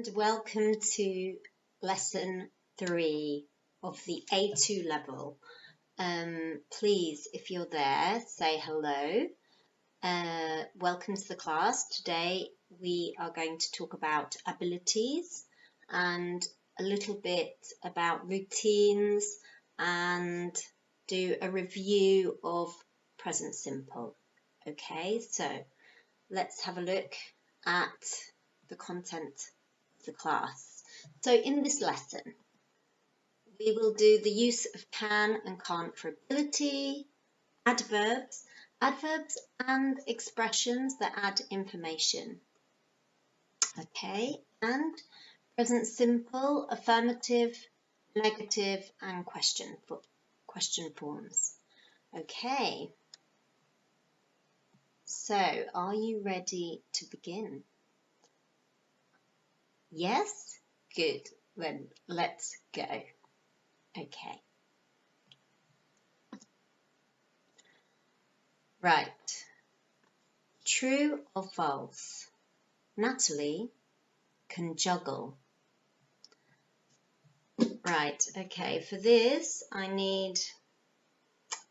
and welcome to lesson 3 of the A2 level. Please, if you're there, say hello. Welcome to the class. Today we are going to talk about abilities and a little bit about routines and do a review of present simple. Okay, so let's have a look at the content of the class. So in this lesson, we will do the use of can and can't for ability, adverbs and expressions that add information. Okay, and present simple, affirmative, negative, and question forms. Okay, so are you ready to begin? Yes? Good. Then let's go. Okay. Right. True or false? Natalie can juggle. Right. Okay. For this, I need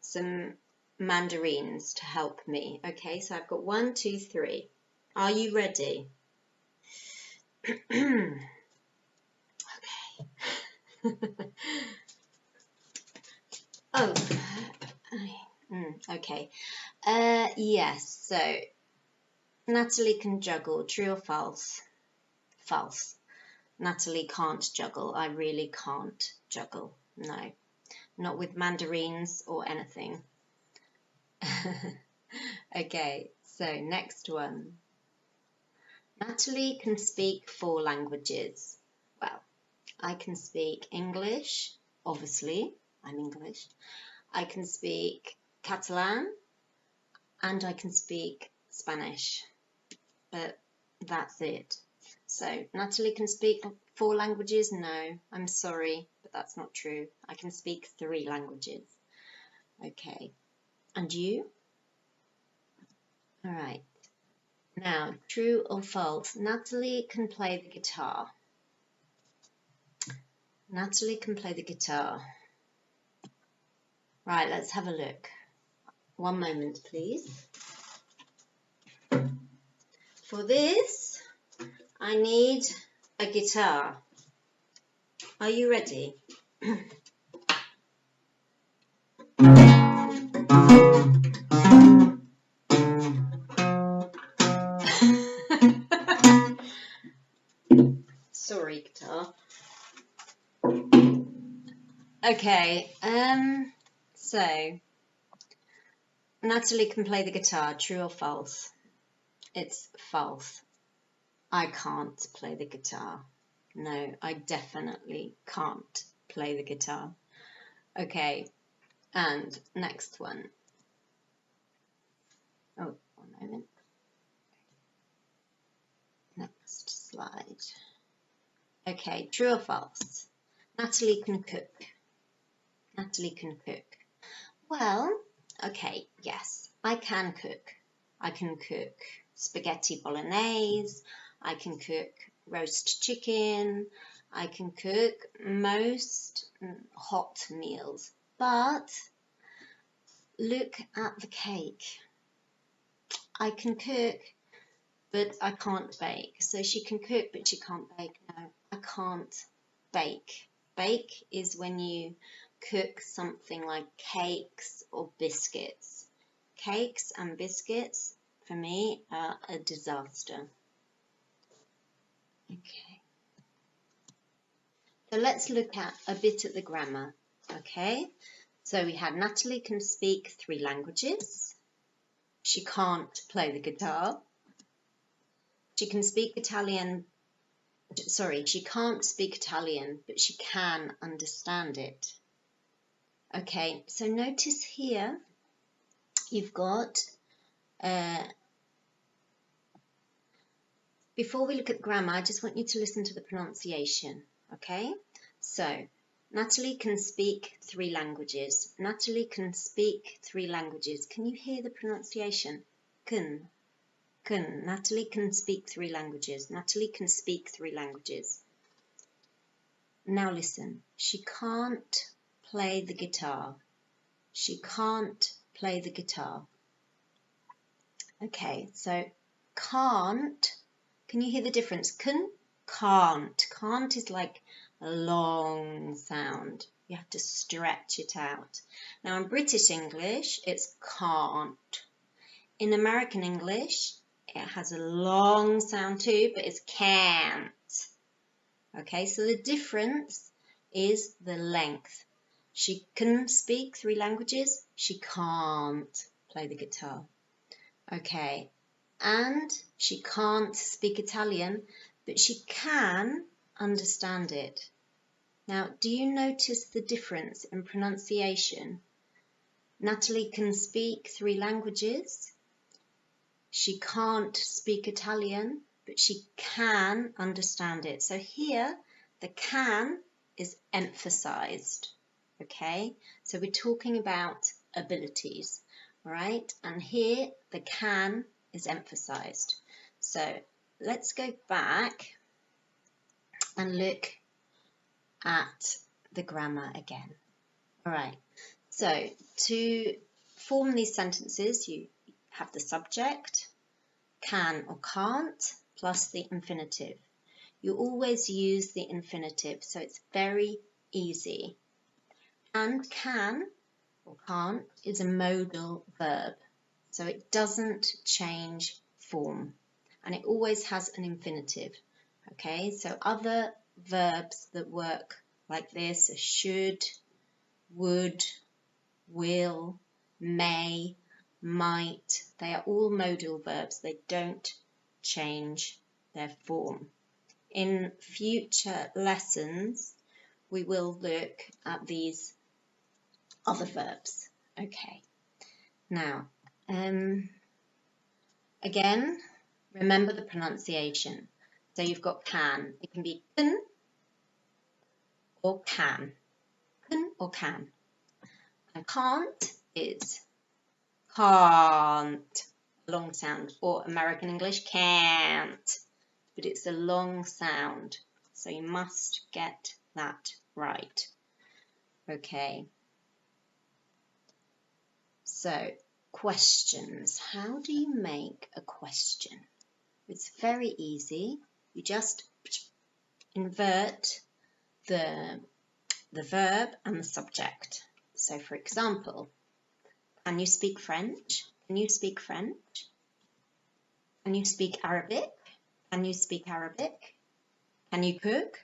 some mandarins to help me. Okay. So I've got 1, 2, 3. Are you ready? Okay. Oh. Okay. Yes. So Natalie can juggle. True or false? False. Natalie can't juggle. I really can't juggle. No. Not with mandarins or anything. Okay, so next one. Natalie can speak 4 languages. Well, I can speak English, obviously, I'm English. I can speak Catalan and I can speak Spanish, but that's it. So Natalie can speak 4 languages? No, I'm sorry, but that's not true. I can speak 3 languages. Okay, and you? All right. Now, true or false? Natalie can play the guitar. Natalie can play the guitar. Right, let's have a look. One moment, please. For this, I need a guitar. Are you ready? Sorry, guitar. Okay, so Natalie can play the guitar, true or false? It's false. I can't play the guitar. No, I definitely can't play the guitar. Okay, and next one. Oh, one moment. Next slide. Okay, true or false? Natalie can cook. Natalie can cook. Well, okay, yes, I can cook. I can cook spaghetti bolognese. I can cook roast chicken. I can cook most hot meals. But look at the cake. I can cook, but I can't bake. So she can cook, but she can't bake. No, I can't bake. Bake is when you cook something like cakes or biscuits. Cakes and biscuits, for me, are a disaster. Okay. So let's look at a bit at the grammar. Okay. So we had Natalie can speak 3 languages. She can't play the guitar. She can speak Italian. Sorry, she can't speak Italian, but she can understand it. Okay, so notice here you've got, before we look at grammar, I just want you to listen to the pronunciation, okay? So, Natalie can speak 3 languages. Natalie can speak 3 languages. Can you hear the pronunciation? Can. Can. Natalie can speak 3 languages. Natalie can speak 3 languages. Now listen. She can't play the guitar. She can't play the guitar. Okay, so can't. Can you hear the difference? Can, can't. Can't is like a long sound. You have to stretch it out. Now in British English, it's can't. In American English, it has a long sound too, but it's can't. Okay, so the difference is the length. She can speak 3 languages. She can't play the guitar. Okay, and she can't speak Italian, but she can understand it. Now, do you notice the difference in pronunciation? Natalie can speak 3 languages. She can't speak Italian, but she can understand it. So here, the can is emphasized. Okay, so we're talking about abilities. All right, and here the can is emphasized. So let's go back and look at the grammar again. All right, so to form these sentences, you have the subject, can or can't, plus the infinitive. You always use the infinitive, so it's very easy. And can or can't is a modal verb, so it doesn't change form, and it always has an infinitive. Okay, so other verbs that work like this are should, would, will, may, might. They are all modal verbs. They don't change their form. In future lessons, we will look at these other verbs. Okay, now again, remember the pronunciation. So you've got can. It can be can or can. Can or can. And can't is can't, a long sound, or American English can't, but it's a long sound. So you must get that right. Okay. So, questions. How do you make a question? It's very easy. You just invert the verb and the subject. So, for example, can you speak French? Can you speak French? Can you speak Arabic? Can you speak Arabic? Can you cook?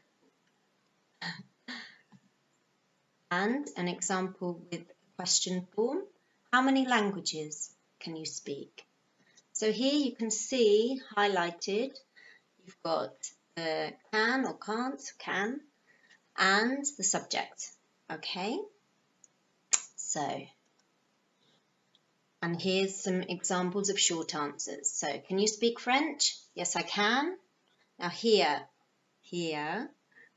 And an example with question form. How many languages can you speak? So here you can see highlighted, you've got the can or can't, can, and the subject, okay? So, and here's some examples of short answers. So, can you speak French? Yes, I can. Now here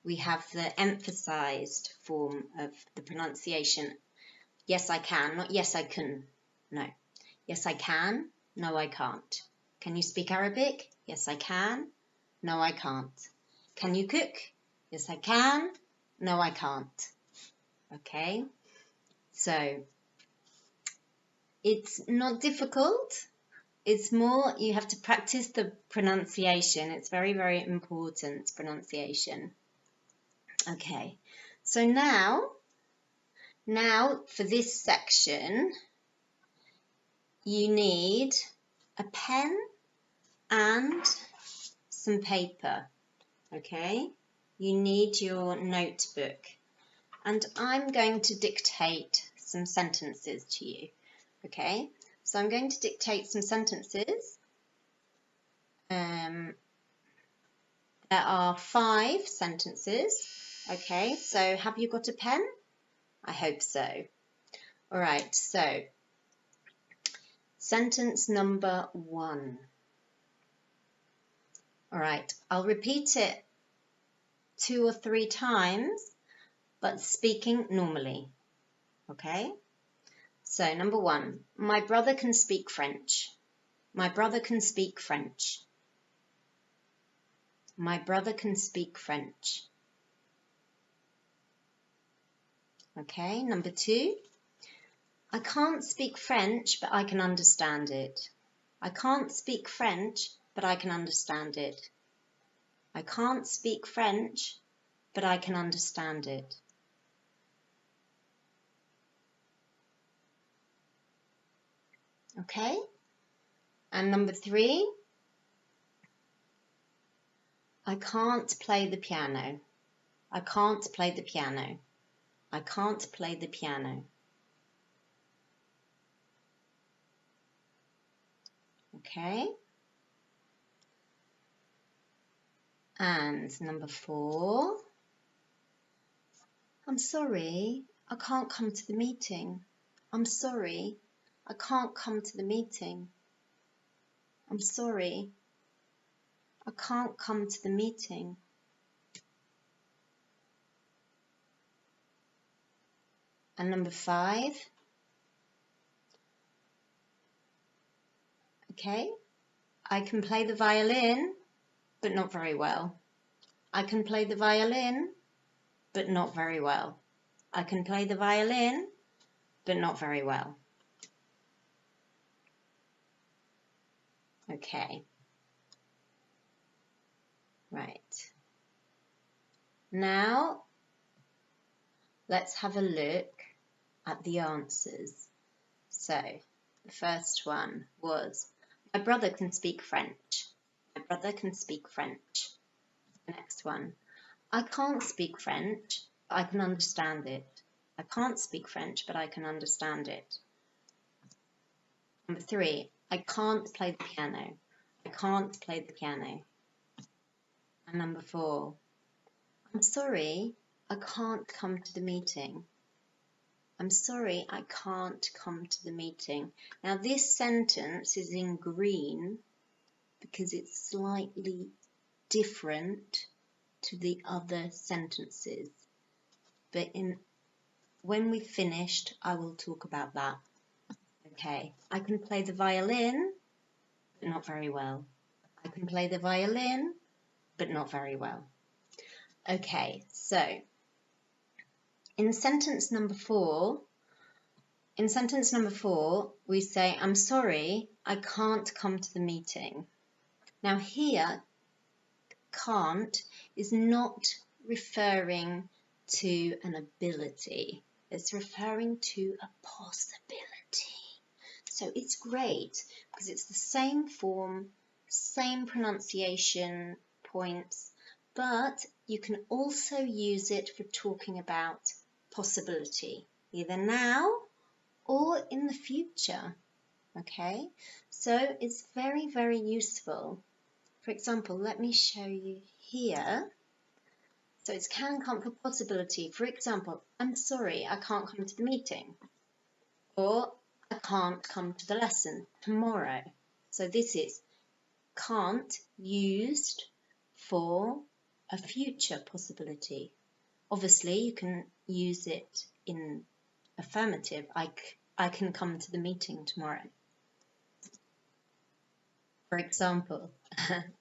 we have the emphasized form of the pronunciation. Yes, I can, not yes, I can. No. Yes, I can. No, I can't. Can you speak Arabic? Yes, I can. No, I can't. Can you cook? Yes, I can. No, I can't. Okay. So, it's not difficult. It's more you have to practice the pronunciation. It's very, very important, pronunciation. Okay. So now for this section, you need a pen and some paper, okay? You need your notebook, and I'm going to dictate some sentences to you, okay? So I'm going to dictate some sentences. There are 5 sentences, okay? So have you got a pen? I hope so. All right, so sentence number 1. All right, I'll repeat it 2 or 3 times, but speaking normally, okay? So number 1, my brother can speak French. My brother can speak French. My brother can speak French. Okay, number 2. I can't speak French, but I can understand it. I can't speak French, but I can understand it. I can't speak French, but I can understand it. Okay? And number 3, I can't play the piano. I can't play the piano. I can't play the piano. Okay? And number 4, I'm sorry, I can't come to the meeting. I'm sorry, I can't come to the meeting. I'm sorry, I can't come to the meeting. And number 5, okay, I can play the violin, but not very well. I can play the violin, but not very well. I can play the violin, but not very well. Okay. Right. Now, let's have a look at the answers. So, the first one was, my brother can speak French. My brother can speak French. The next one, I can't speak French, but I can understand it. I can't speak French, but I can understand it. Number 3, I can't play the piano. I can't play the piano. And number 4, I'm sorry, I can't come to the meeting. I'm sorry, I can't come to the meeting. Now this sentence is in green because it's slightly different to the other sentences. But when we've finished, I will talk about that. Okay, I can play the violin, but not very well. I can play the violin, but not very well. Okay, so in sentence number 4, we say, I'm sorry, I can't come to the meeting. Now here, can't is not referring to an ability. It's referring to a possibility. So it's great because it's the same form, same pronunciation points, but you can also use it for talking about possibility, either now or in the future. Okay, so it's very, very useful. For example, let me show you here. So it's can come for possibility. For example, I'm sorry, I can't come to the meeting. Or I can't come to the lesson tomorrow. So this is can't used for a future possibility. Obviously, you can use it in affirmative. I can come to the meeting tomorrow. For example,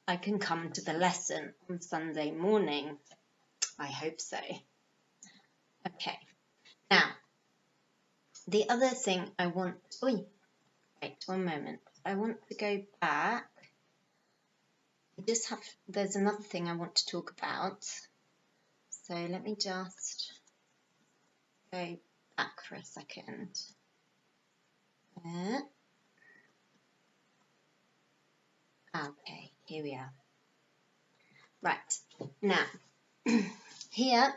I can come to the lesson on Sunday morning. I hope so. Okay. Now, the other thing I want... wait one moment. I want to go back. There's another thing I want to talk about. So let me just go back for a second. Okay, here we are. Right, now, here,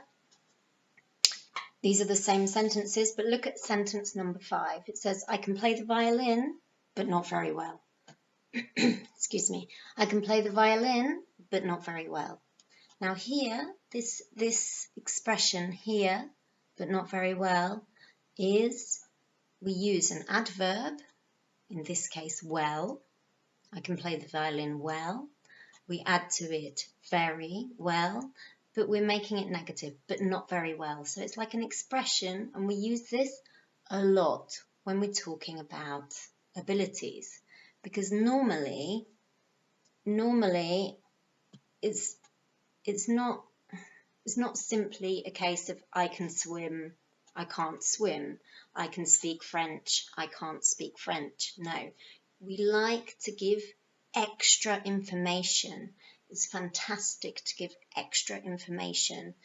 these are the same sentences, but look at sentence number 5. It says, I can play the violin, but not very well. Excuse me. I can play the violin, but not very well. Now here, this expression here, but not very well, is we use an adverb, in this case, well. I can play the violin well. We add to it very well, but we're making it negative, but not very well. So it's like an expression, and we use this a lot when we're talking about abilities. because normally it's not simply a case of I can swim, I can't swim, I can speak French, I can't speak French. No, we like to give extra information. It's fantastic to give extra information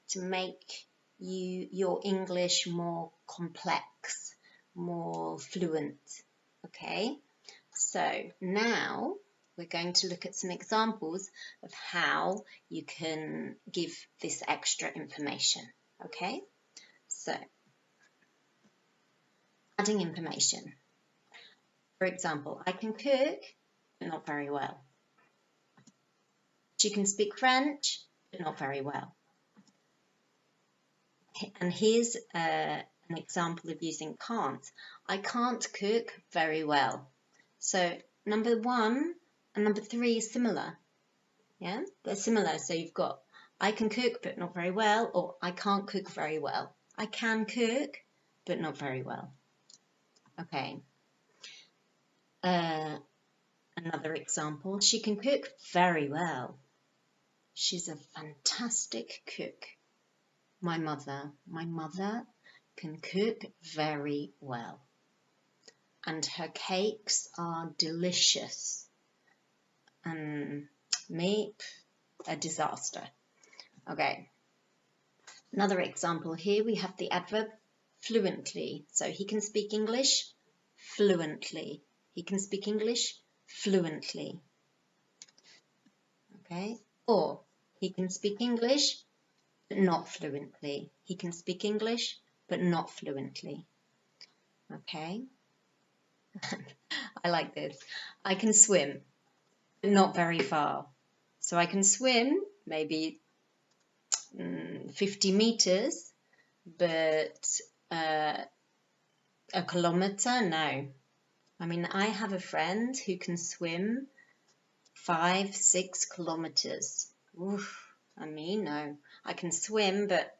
to make your English more complex, more fluent. Okay, so now we're going to look at some examples of how you can give this extra information. Okay, so adding information. For example, I can cook, but not very well. She can speak French, but not very well. And here's an example of using can't. I can't cook very well. So number 1 and number 3 is similar. Yeah, they're similar. So you've got I can cook but not very well, or I can't cook very well. I can cook but not very well. Okay. Another example, she can cook very well. She's a fantastic cook. My mother can cook very well. And her cakes are delicious. Me, a disaster. Okay. Another example here, we have the adverb fluently. So he can speak English fluently. He can speak English fluently. Okay. Or he can speak English but not fluently. He can speak English but not fluently. Okay. I like this. I can swim but not very far. So I can swim maybe 50 meters, but a kilometer, no. I mean, I have a friend who can swim 5-6 kilometers. Oof, I mean, no. I can swim, but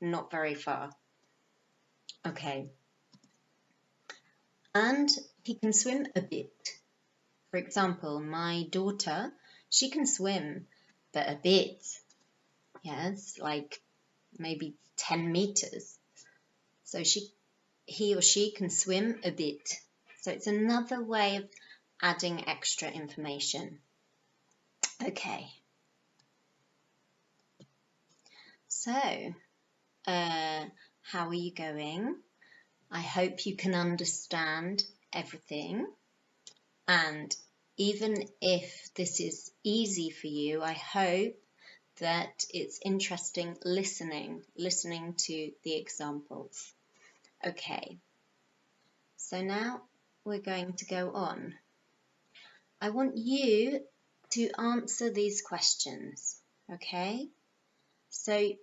not very far. Okay. And he can swim a bit. For example, my daughter, she can swim, but a bit. Yes, like maybe 10 meters. So he or she can swim a bit. So it's another way of adding extra information. Okay. So, how are you going? I hope you can understand everything. And even if this is easy for you, I hope that it's interesting listening to the examples. Okay, so now we're going to go on. I want you to answer these questions, okay? So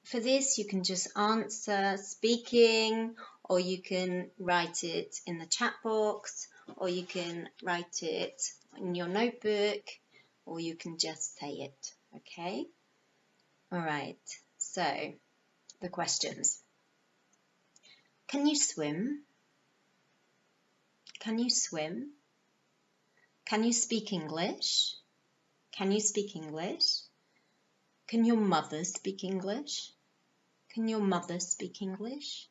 for this, you can just answer speaking, or you can write it in the chat box, or you can write it in your notebook, or you can just say it, okay? All right, so the questions. Can you swim? Can you swim? Can you speak English? Can you speak English? Can your mother speak English? Can your mother speak English?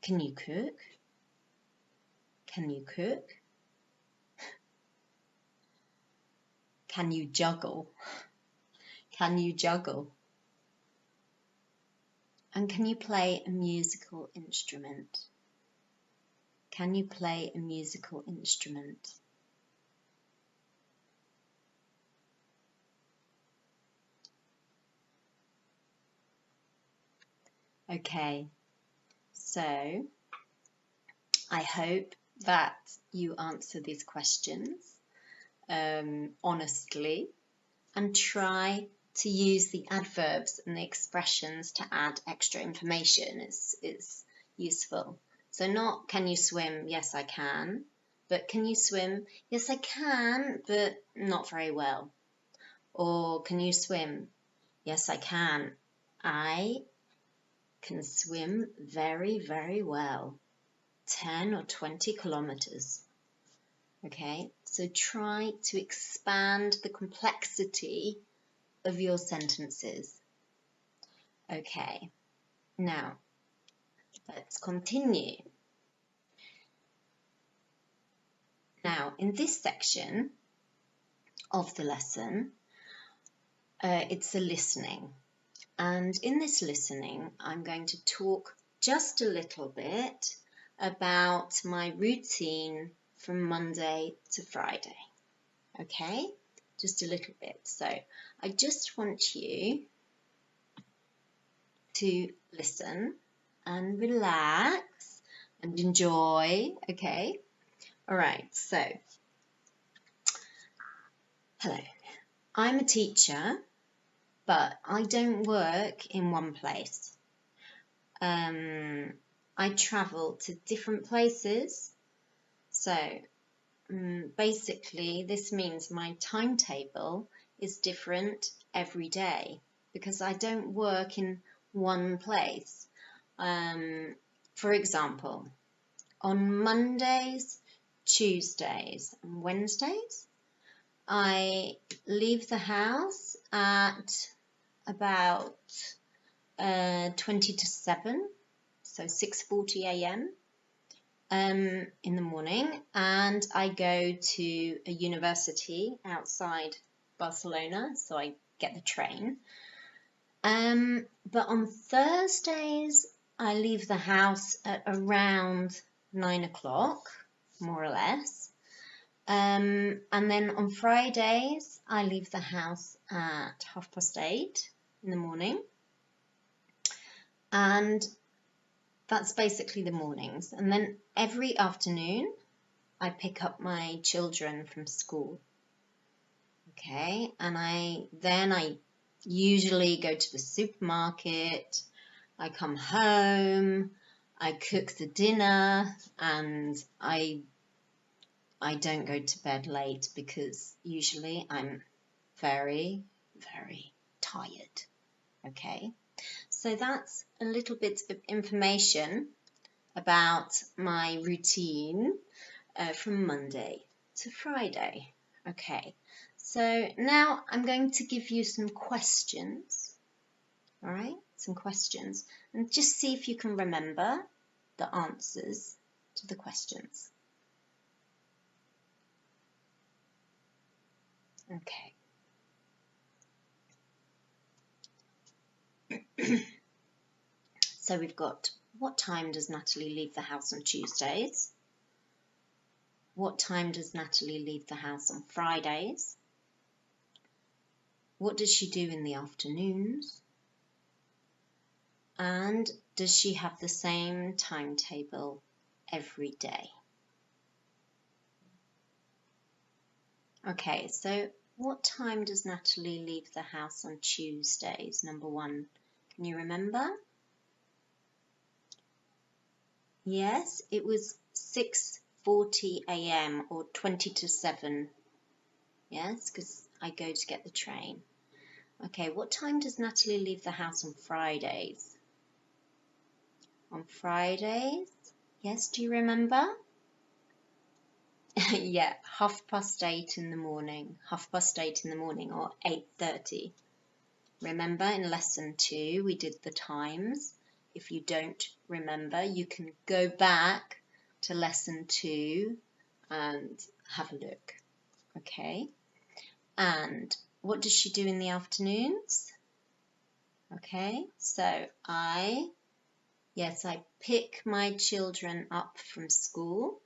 Can you cook? Can you cook? Can you juggle? Can you juggle? And can you play a musical instrument? Can you play a musical instrument? Okay, so I hope that you answer these questions honestly, and try to use the adverbs and the expressions to add extra information. It's useful. So not can you swim? Yes, I can. But can you swim? Yes, I can, but not very well. Or can you swim? Yes, I can. I can swim very, very well. 10 or 20 kilometers. Okay, so try to expand the complexity of your sentences. Okay, now let's continue. Now, in this section of the lesson, it's a listening. And in this listening, I'm going to talk just a little bit about my routine from Monday to Friday. Okay, just a little bit. So I just want you to listen and relax and enjoy. Okay, all right, so hello, I'm a teacher, but I don't work in one place. I travel to different places, so basically this means my timetable is different every day because I don't work in one place. For example, on Mondays, Tuesdays and Wednesdays, I leave the house at about 20 to 7, so 6:40 a.m. In the morning, and I go to a university outside Barcelona, so I get the train. But on Thursdays, I leave the house at around 9 o'clock, more or less. And then on Fridays, I leave the house at 8:30 in the morning. And that's basically the mornings. And then every afternoon, I pick up my children from school. Okay, and I usually go to the supermarket, I come home, I cook the dinner, and I don't go to bed late because usually I'm very, very tired. Okay, so that's a little bit of information about my routine from Monday to Friday. Okay, so now I'm going to give you some questions. All right, some questions, and just see if you can remember the answers to the questions. Okay. So we've got, what time does Natalie leave the house on Tuesdays? What time does Natalie leave the house on Fridays? What does she do in the afternoons? And does she have the same timetable every day? Okay, so what time does Natalie leave the house on Tuesdays? Number 1. Can you remember? Yes, it was 6:40 a.m. or 20 to 7. Yes, because I go to get the train. Okay, what time does Natalie leave the house on Fridays? On Fridays? Yes, do you remember? Yeah, 8:30 in the morning. 8:30 in the morning, or 8:30. Remember in lesson 2 we did the times. If you don't remember, you can go back to lesson 2 and have a look. Okay, and what does she do in the afternoons? Okay, so I pick my children up from school.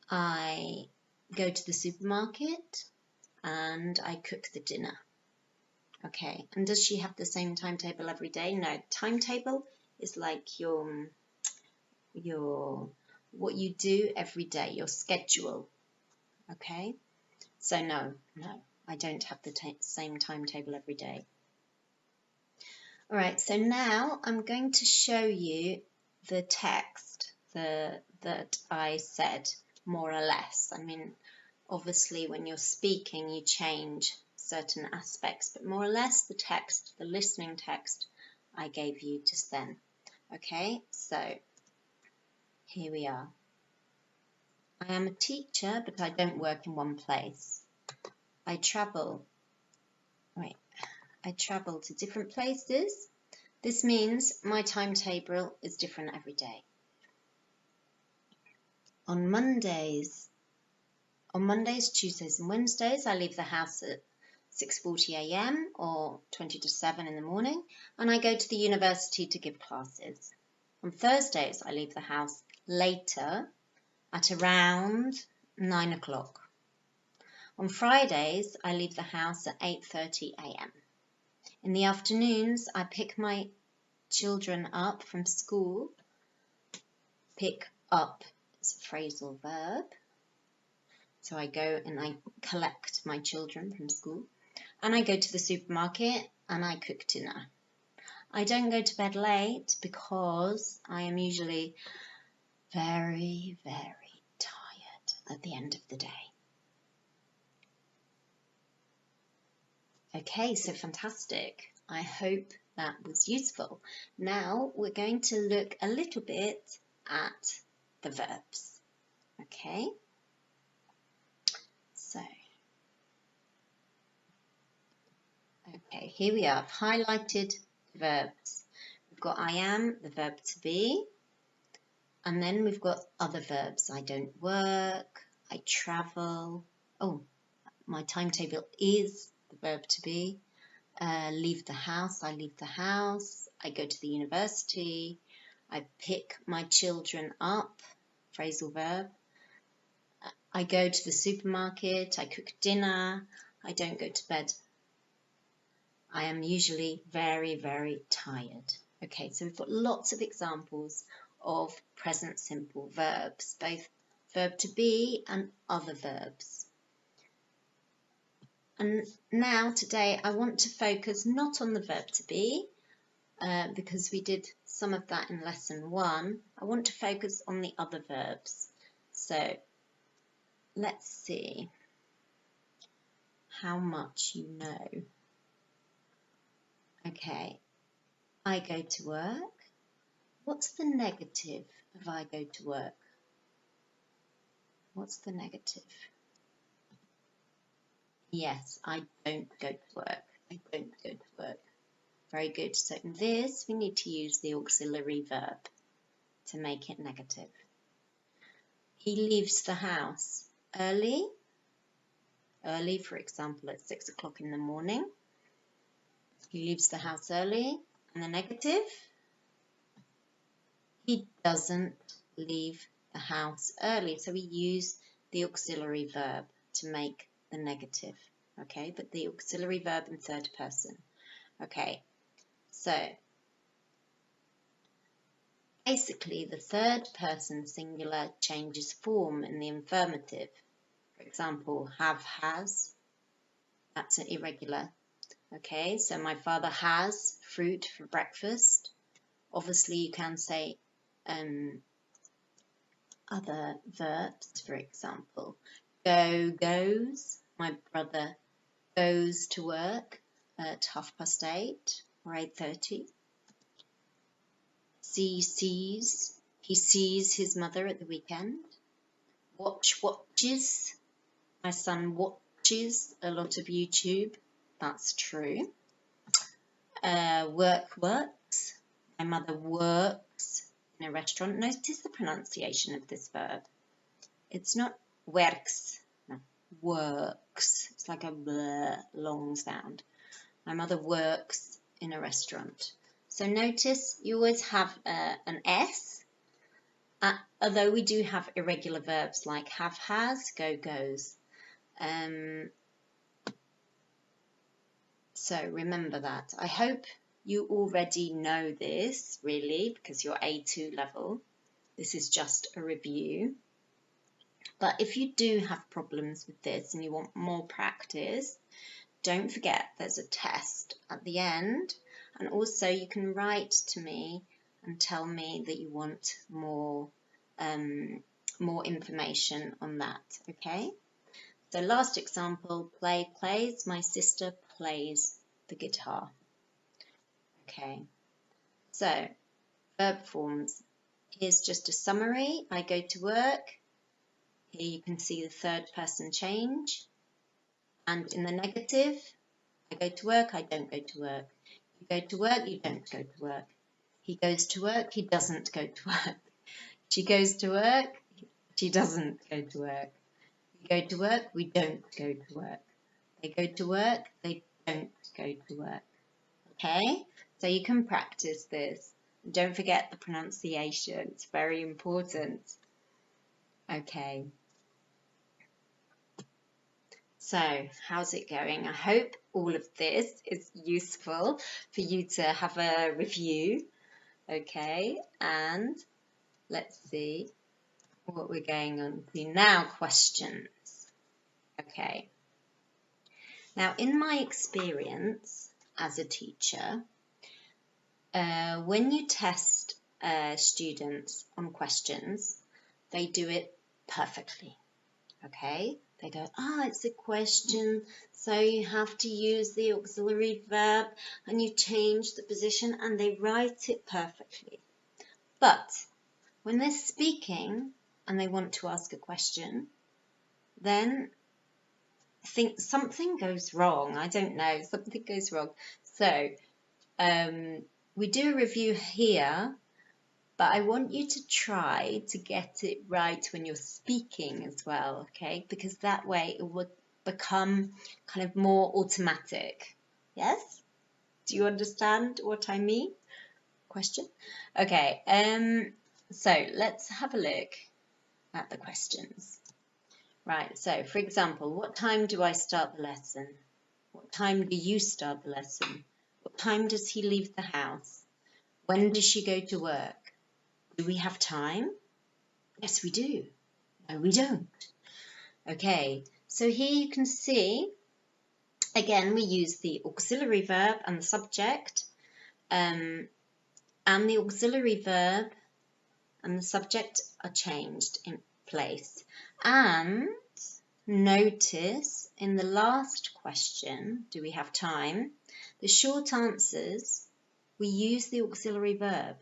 I go to the supermarket and I cook the dinner. Okay, and does she have the same timetable every day? No, timetable is like your what you do every day, your schedule. Okay, so no, I don't have the same timetable every day. All right, so now I'm going to show you the text that I said, more or less. I mean, obviously when you're speaking you change certain aspects, but more or less the text, the listening text I gave you just then. Okay, so here we are. I am a teacher, but I don't work in one place. I travel to different places. This means my timetable is different every day. On Mondays, Tuesdays and Wednesdays, I leave the house at 6:40 a.m. or 20 to 7 in the morning, and I go to the university to give classes. On Thursdays, I leave the house later at around 9 o'clock. On Fridays, I leave the house at 8:30 a.m. In the afternoons, I pick my children up from school. Pick up is a phrasal verb. So I go and I collect my children from school, and I go to the supermarket and I cook dinner. I don't go to bed late because I am usually very, very tired at the end of the day. Okay, so fantastic. I hope that was useful. Now we're going to look a little bit at the verbs. Okay, so here we are. I've highlighted verbs. We've got I am, the verb to be, and then we've got other verbs. I don't work, I travel. Oh, my timetable is the verb to be. Leave the house, I leave the house. I go to the university. I pick my children up, phrasal verb. I go to the supermarket. I cook dinner. I don't go to bed. I am usually very, very tired. Okay, so we've got lots of examples of present simple verbs, both verb to be and other verbs. And now today I want to focus not on the verb to be, because we did some of that in lesson 1. I want to focus on the other verbs. So let's see how much you know. Okay, I go to work. What's the negative of I go to work? What's the negative? Yes, I don't go to work. I don't go to work. Very good. So in this, we need to use the auxiliary verb to make it negative. He leaves the house early. Early, for example, at 6 o'clock in the morning. He leaves the house early. And the negative? He doesn't leave the house early. So we use the auxiliary verb to make the negative. Okay, but the auxiliary verb in third person. Okay, so basically the third person singular changes form in the affirmative. For example, have, has. That's an irregular. Okay, so my father has fruit for breakfast. Obviously, you can say other verbs, for example. Go, goes. My brother goes to work at 8:30 or 8:30. See, sees. He sees his mother at the weekend. Watch, watches. My son watches a lot of YouTube. That's true. Work, works. My mother works in a restaurant. Notice the pronunciation of this verb. It's not works, no, works. It's like a bleh, long sound. My mother works in a restaurant. So notice you always have an S, although we do have irregular verbs like have, has, go, goes. So remember that. I hope you already know this, really, because you're A2 level. This is just a review. But if you do have problems with this and you want more practice, don't forget there's a test at the end. And also you can write to me and tell me that you want more information on that, okay? So last example, play, plays. My sister plays the guitar. Okay, so verb forms. Here's just a summary. I go to work. Here you can see the third person change. And in the negative, I go to work, I don't go to work. You go to work, you don't go to work. He goes to work, he doesn't go to work. She goes to work, she doesn't go to work. We go to work, we don't go to work. They go to work, they don't go to work. Okay? So you can practice this. Don't forget the pronunciation. It's very important. Okay. So, how's it going? I hope all of this is useful for you to have a review. Okay, and let's see what we're going on to now. Questions. Okay. Now, in my experience as a teacher, when you test students on questions, they do it perfectly. Okay, they go, it's a question, so you have to use the auxiliary verb and you change the position, and they write it perfectly. But when they're speaking and they want to ask a question, then I think something goes wrong. I don't know, something goes wrong. So we do a review here, but I want you to try to get it right when you're speaking as well, okay? Because that way it would become kind of more automatic. Yes? Do you understand what I mean? Question? Okay, so let's have a look at the questions. Right, so for example, what time do I start the lesson? What time do you start the lesson? What time does he leave the house? When does she go to work? Do we have time? Yes, we do. No, we don't. Okay, so here you can see, again, we use the auxiliary verb and the subject, and the auxiliary verb and the subject are changed in place. And notice in the last question, do we have time? The short answers, we use the auxiliary verb.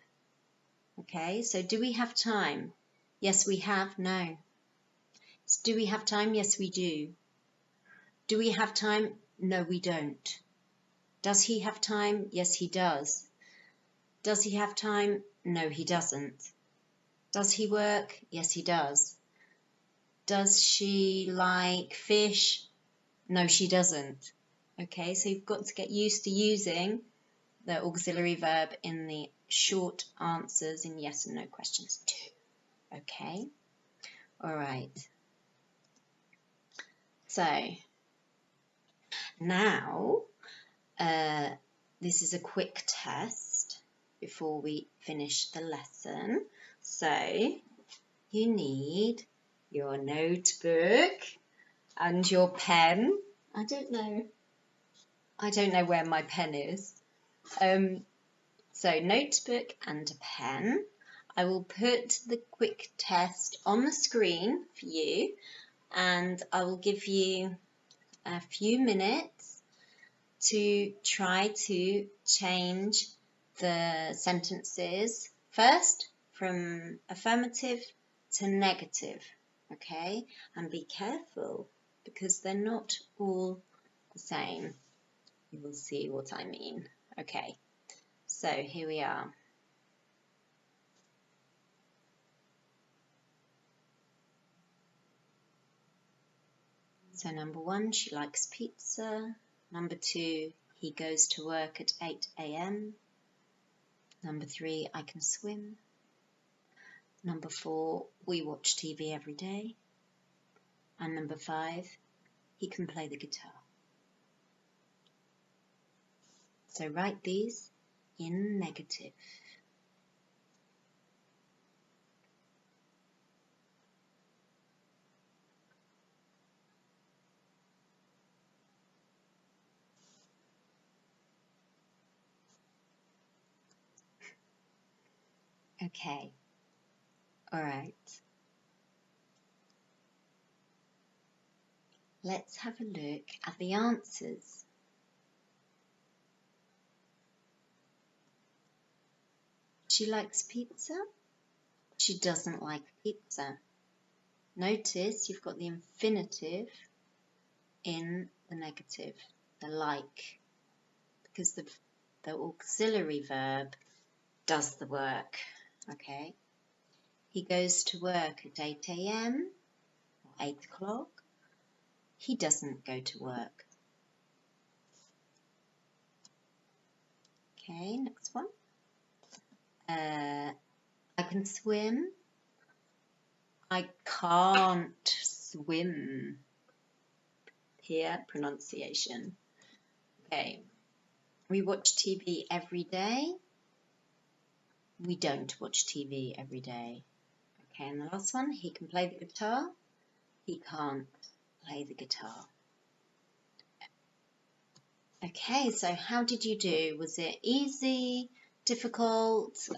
Okay, so do we have time? Yes, we have. No. Do we have time? Yes, we do. Do we have time? No, we don't. Does he have time? Yes, he does. Does he have time? No, he doesn't. Does he work? Yes, he does. Does she like fish? No, she doesn't. Okay, so you've got to get used to using the auxiliary verb in the short answers in yes and no questions too. Okay, all right. So now this is a quick test before we finish the lesson. So you need your notebook and your pen. I don't know where my pen is. So notebook and a pen. I will put the quick test on the screen for you, and I will give you a few minutes to try to change the sentences first from affirmative to negative, okay? And be careful because they're not all the same. You will see what I mean. Okay, so here we are. So number 1, she likes pizza. Number 2, he goes to work at 8 a.m. Number 3, I can swim. Number 4, we watch TV every day. And number 5, he can play the guitar. So write these in negative. Okay, all right. Let's have a look at the answers. She likes pizza. She doesn't like pizza. Notice you've got the infinitive in the negative, the like, because the auxiliary verb does the work. Okay. He goes to work at 8 a.m. or 8 o'clock. He doesn't go to work. Okay, next one. I can swim. I can't swim. Here, pronunciation. Okay. We watch TV every day. We don't watch TV every day. Okay, and the last one, he can play the guitar. He can't play the guitar. Okay, so how did you do? Was it easy, difficult?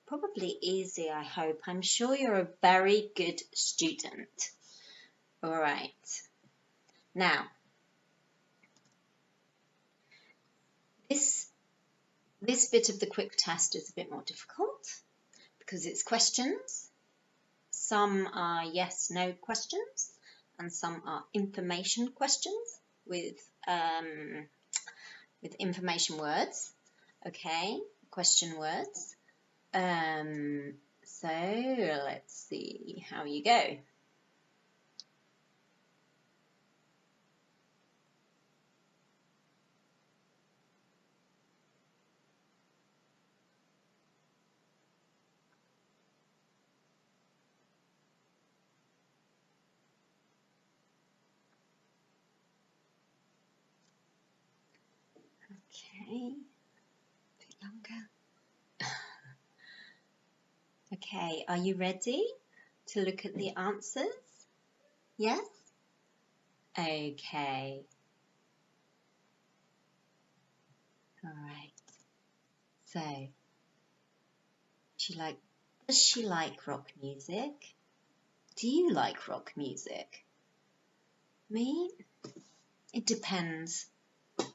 Probably easy, I hope. I'm sure you're a very good student. All right. Now, this bit of the quick test is a bit more difficult because it's questions. Some are yes/no questions, and some are information questions with information words. Okay, question words. So let's see how you go. Okay, a bit longer. Okay, are you ready to look at the answers? Yes? Okay. All right. So, does she like rock music? Do you like rock music? Me? It depends.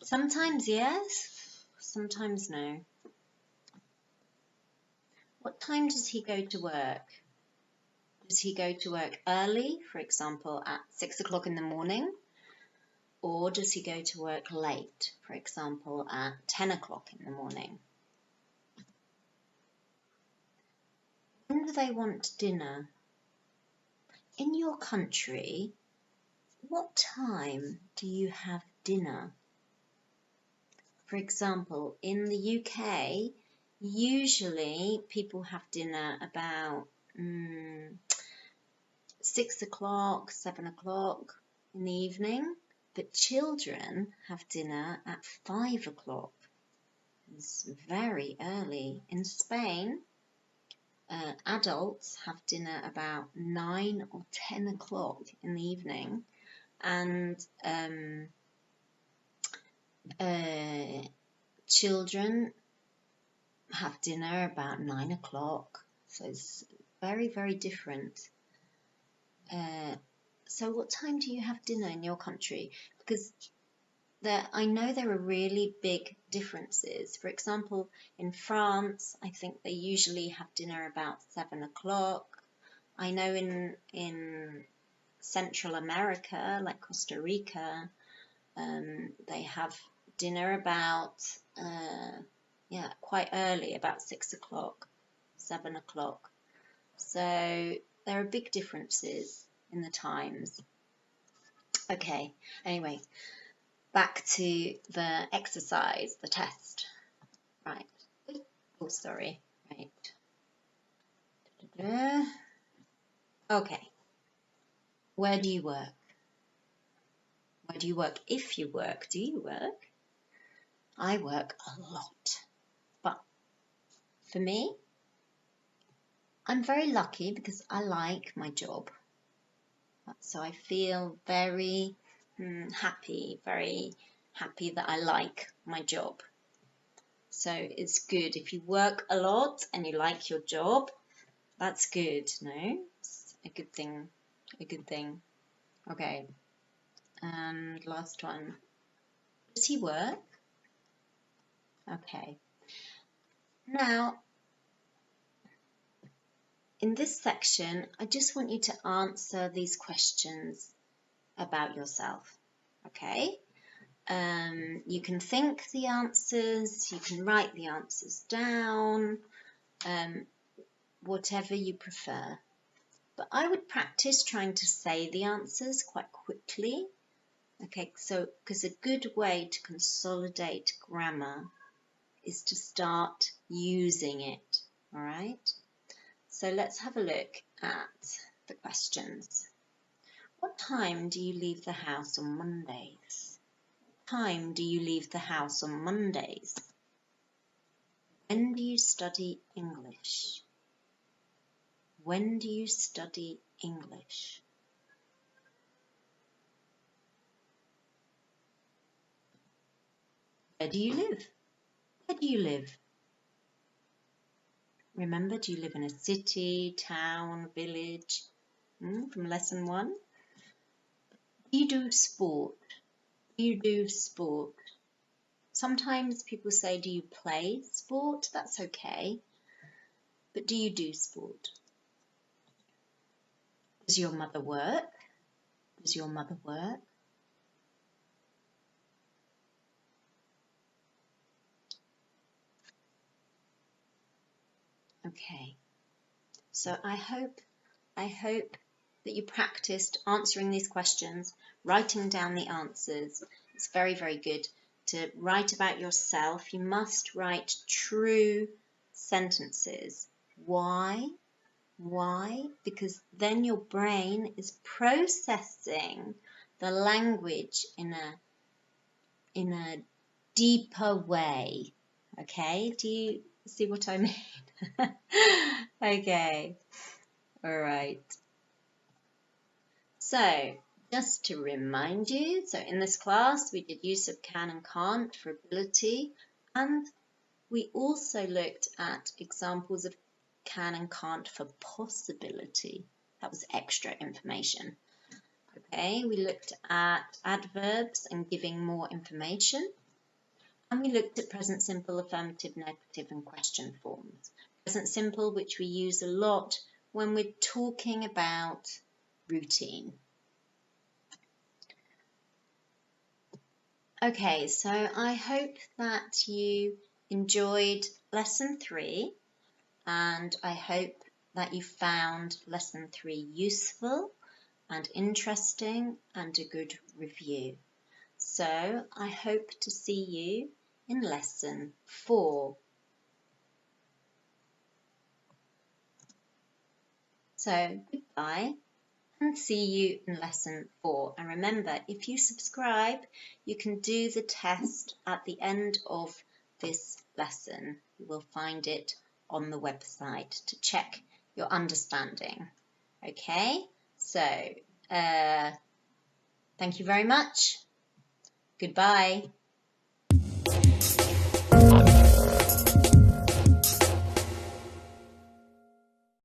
Sometimes yes, sometimes no. What time does he go to work? Does he go to work early, for example, at 6 o'clock in the morning? Or does he go to work late, for example, at 10 o'clock in the morning? When do they want dinner? In your country, what time do you have dinner? For example, in the UK, usually people have dinner about 6 o'clock, 7 o'clock in the evening, but children have dinner at 5 o'clock. It's very early. In Spain, adults have dinner about 9 or 10 o'clock in the evening, and children have dinner about 9 o'clock. So it's very, very different. So what time do you have dinner in your country? Because I know there are really big differences. For example, in France, I think they usually have dinner about 7 o'clock. I know in Central America, like Costa Rica, they have dinner about, quite early, about 6 o'clock, 7 o'clock. So there are big differences in the times. Okay, anyway, back to the exercise, the test. Right. Oh, sorry. Right. Okay. Where do you work? Where do you work? If you work, do you work? I work a lot. But for me, I'm very lucky because I like my job. So I feel very happy that I like my job. So it's good. If you work a lot and you like your job, that's good, no? It's a good thing. A good thing. Okay. And last one. Does he work? Okay. Now, in this section, I just want you to answer these questions about yourself, okay? You can think the answers, you can write the answers down, whatever you prefer. But I would practice trying to say the answers quite quickly, okay? So, because a good way to consolidate grammar is to start using it, all right? So let's have a look at the questions. What time do you leave the house on Mondays? What time do you leave the house on Mondays? When do you study English? When do you study English? Where do you live? Where do you live? Remember, do you live in a city, town, village? From lesson 1. Do you do sport? Do you do sport? Sometimes people say, do you play sport? That's okay. But do you do sport? Does your mother work? Does your mother work? Okay. So I hope that you practiced answering these questions, writing down the answers. It's very, very good to write about yourself. You must write true sentences. Why? Why? Because then your brain is processing the language in a deeper way. Okay? Do you see what I mean? Okay. All right. So, just to remind you, so in this class we did use of can and can't for ability, and we also looked at examples of can and can't for possibility. That was extra information. Okay, we looked at adverbs and giving more information, and we looked at present simple, affirmative, negative, and question forms. Present simple, which we use a lot when we're talking about routine. Okay, so I hope that you enjoyed lesson 3, and I hope that you found lesson 3 useful and interesting and a good review. So I hope to see you in lesson 4. So goodbye and see you in lesson 4. And remember, if you subscribe, you can do the test at the end of this lesson. You will find it on the website to check your understanding. Okay, so thank you very much. Goodbye.